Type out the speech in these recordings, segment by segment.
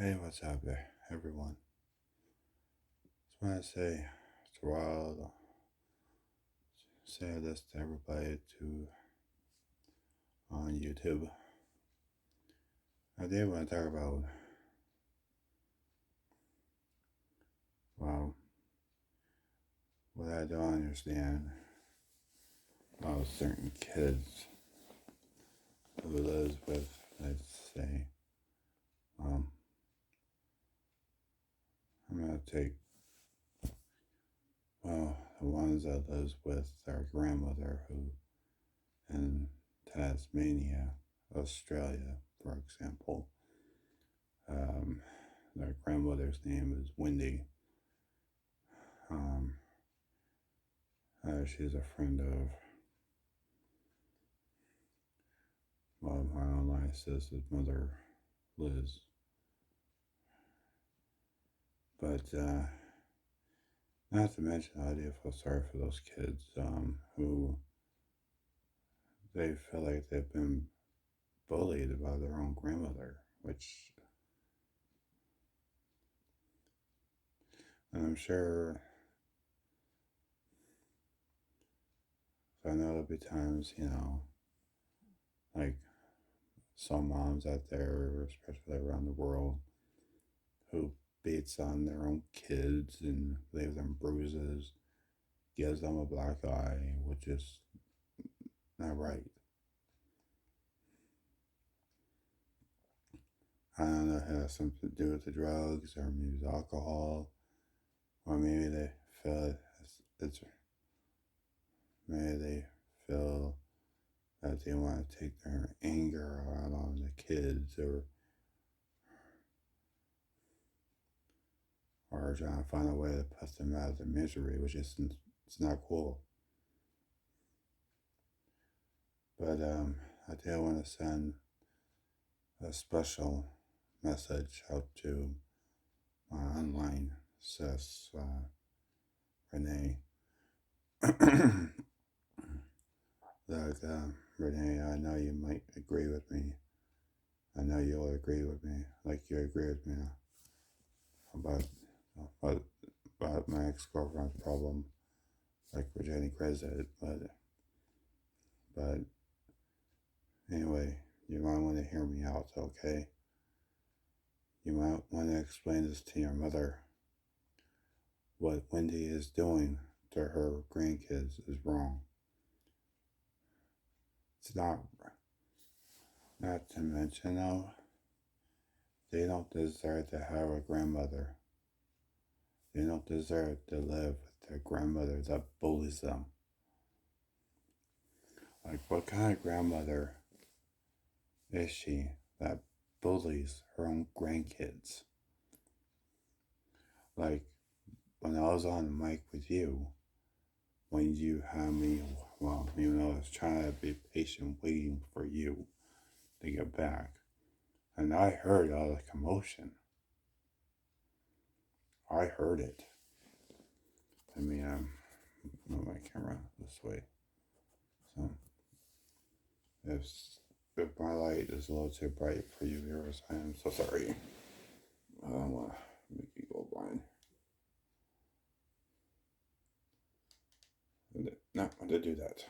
Hey, what's up, everyone? Just want to say it's a while to say this to everybody on YouTube. I did want to talk about, well, what I don't understand about certain kids who live with, let's say, um, I'm going to take, the ones that lives with their grandmother who in Tasmania, Australia, for example. Um, their grandmother's name is Wendy. Um, she's a friend of, well, my online sister's mother, Liz. But not to mention, I do feel sorry for those kids who they feel like they've been bullied by their own grandmother, which I'm sure. I know there'll be times, like some moms out there, especially around the world, who beats on their own kids and leaves them bruises, gives them a black eye, which is not right. I don't know if it has something to do with the drugs or maybe the alcohol, or maybe they feel it's maybe they feel that they want to take their anger out on the kids or trying to find a way to put them out of their misery, which is it's not cool. But I do want to send a special message out to my online sis, Renee. Look, Renee, I know you might agree with me. I know you'll agree with me, like you agree with me about about, about my ex-girlfriend's problem, like Virginia Crescent. But anyway, you might want to hear me out, okay? You might want to explain this to your mother. What Wendy is doing to her grandkids is wrong. It's not to mention though, they don't deserve to have a grandmother. They don't deserve to live with their grandmother that bullies them. Like, what kind of grandmother is she that bullies her own grandkids? Like, when I was on the mic with you, when you had me, well, even though I was trying to be patient waiting for you to get back, and I heard all the commotion. I heard it. Let me move my camera this way. So, if, if my light is a little too bright for you viewers, I am so sorry. I don't want to make you go blind. No, I did do that.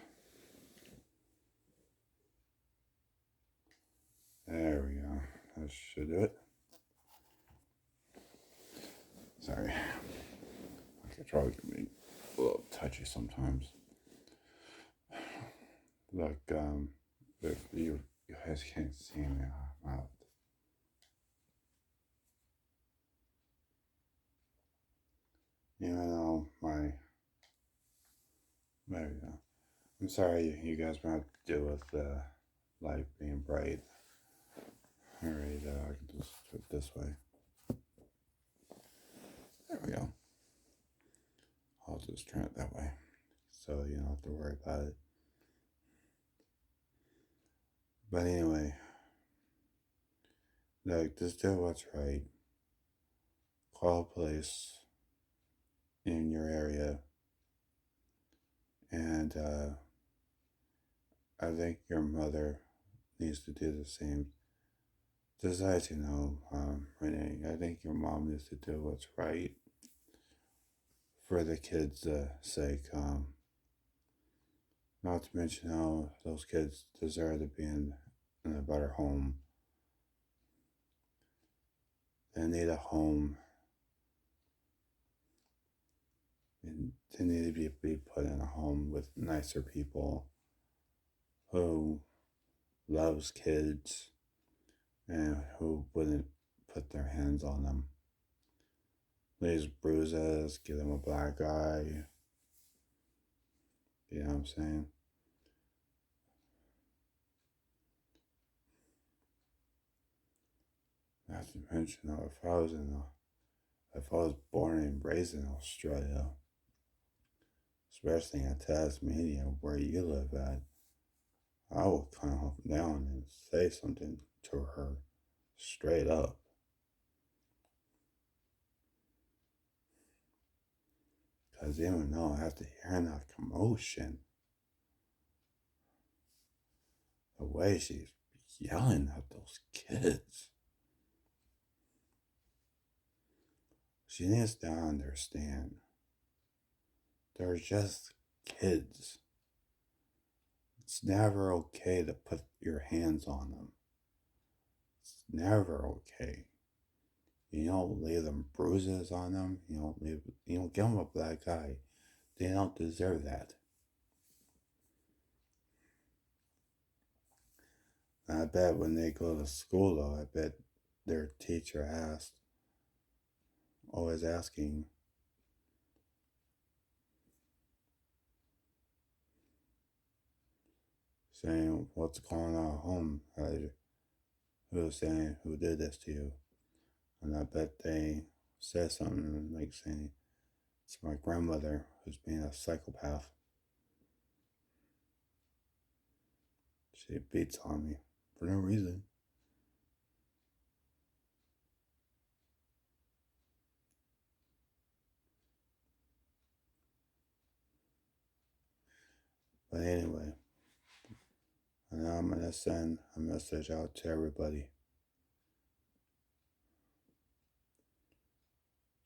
There we go. That should do it. Sorry. My controller can be a little touchy sometimes. Look, if you guys can't see me, mouth. Even though there we go. I'm sorry you guys might have to deal with the light being bright. Alright, I can just do it this way. There we go. I'll just turn it that way so you don't have to worry about it. But anyway, like, just do what's right. Call a police in your area. And I think your mother needs to do the same Just as you know, Renee, I think your mom needs to do what's right for the kids' sake. Not to mention how those kids deserve to be in a better home. They need a home. And they need to be put in a home with nicer people who loves kids and who wouldn't put their hands on them. These bruises, give them a black eye. You know what I'm saying? Not to mention, if I was born and raised in Australia, especially in Tasmania, where you live at, I would come down and say something to her straight up. Because even though after hearing that commotion, the way she's yelling at those kids, she needs to understand they're just kids. It's never okay to put your hands on them. It's never okay. You don't leave them bruises on them. You don't give them a black eye. They don't deserve that. And I bet when they go to school though, I bet their teacher always asking, saying, what's going on at home? Who's saying, who did this to you? And I bet they said something like saying, it's my grandmother who's being a psychopath. She beats on me for no reason. But anyway, and now I'm going to send a message out to everybody.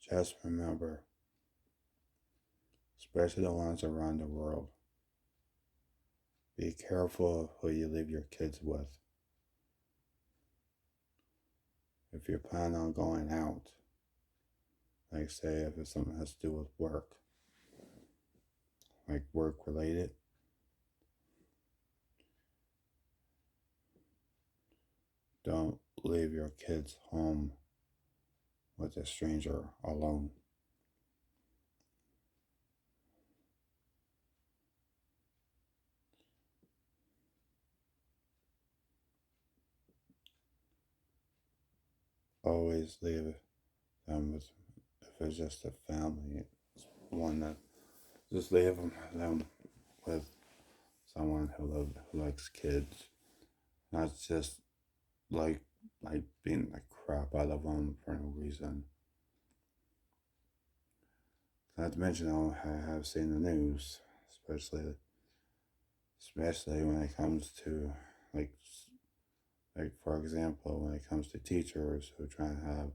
Just remember, especially the ones around the world, be careful of who you leave your kids with. If you plan on going out, like say if it's something that has to do with work, like work related, don't leave your kids home with a stranger alone. Always leave them with, if it's just a family, one that just leave them with someone who likes kids, not just like like being the crap out of them for no reason. Not to mention, I have seen the news, especially when it comes to like like for example, when it comes to teachers who try to have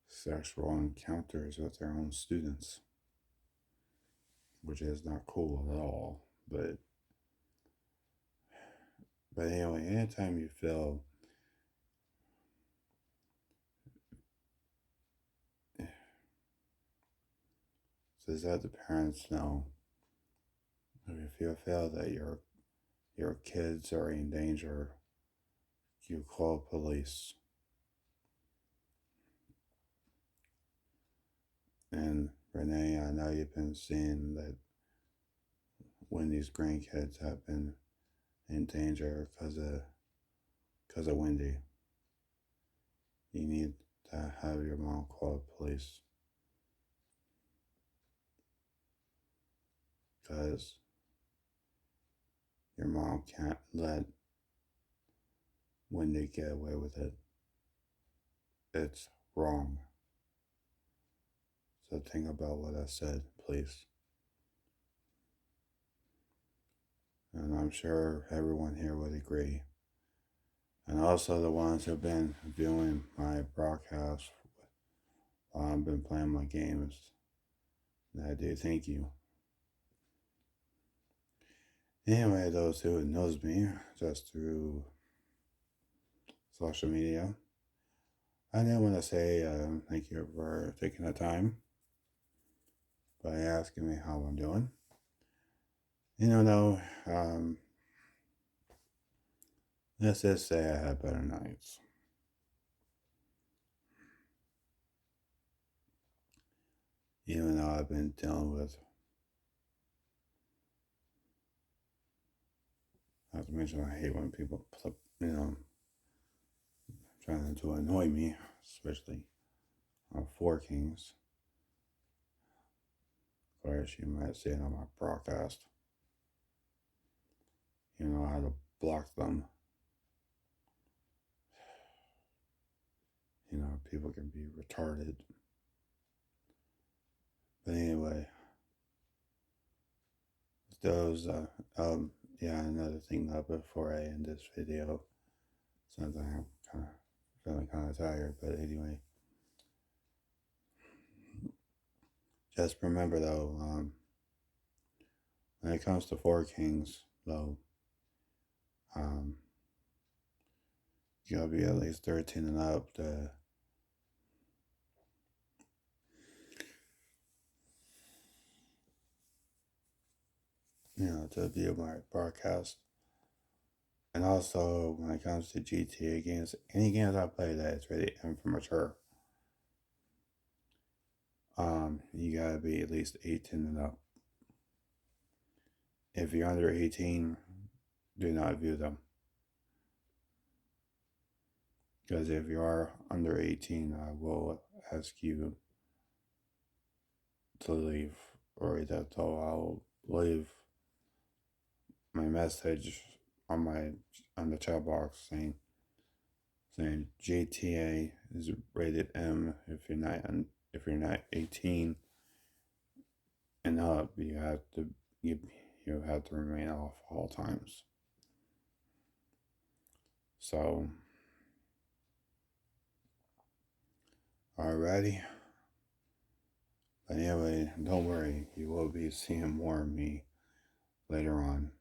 sexual encounters with their own students, which is not cool at all. But anyway, anytime you feel just let the parents know if you feel that your kids are in danger, you call police. And Renee, I know you've been seeing that Wendy's grandkids have been in danger because of Wendy. You need to have your mom call the police because your mom can't let Wendy get away with it. It's wrong. So think about what I said, please. I'm sure everyone here would agree. And also the ones who've been viewing my broadcast while I've been playing my games. And I do thank you. Anyway, those who knows me just through social media, I did want to say thank you for taking the time by asking me how I'm doing. No, let's just say I had better nights. Even though I've been dealing with, not to mention I hate when people, trying to annoy me, especially on Four Kings. Of course, you might see it on my broadcast. You know how to block them. People can be retarded. But anyway, those, another thing before I end this video, something I'm feeling kind of tired, but anyway, just remember though, when it comes to Four Kings, though, you gotta be at least 13 and up to view my broadcast. And also, when it comes to GTA games, any games I play that is rated M for mature, you gotta be at least 18 and up. If you're under 18, do not view them. Because if you are under 18, I will ask you to leave, or I'll leave my message on the chat box saying GTA is rated M. If you're not 18 and up, you have to remain off all times. So, alrighty. But anyway, don't worry, you will be seeing more of me later on.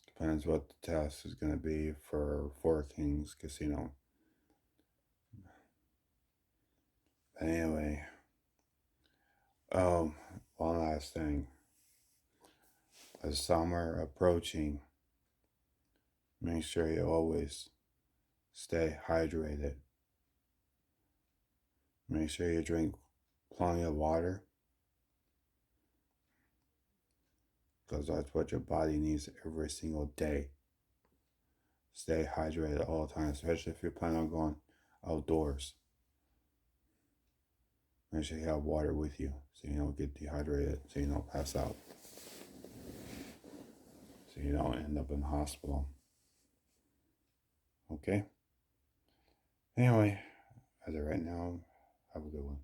Depends what the task is going to be for Four Kings Casino. But anyway, one last thing. As summer approaching, make sure you always stay hydrated. Make sure you drink plenty of water, because that's what your body needs every single day. Stay hydrated at all times, especially if you're planning on going outdoors. Make sure you have water with you so you don't get dehydrated, so you don't pass out, so you don't end up in the hospital. Okay? Anyway, as of right now, have a good one.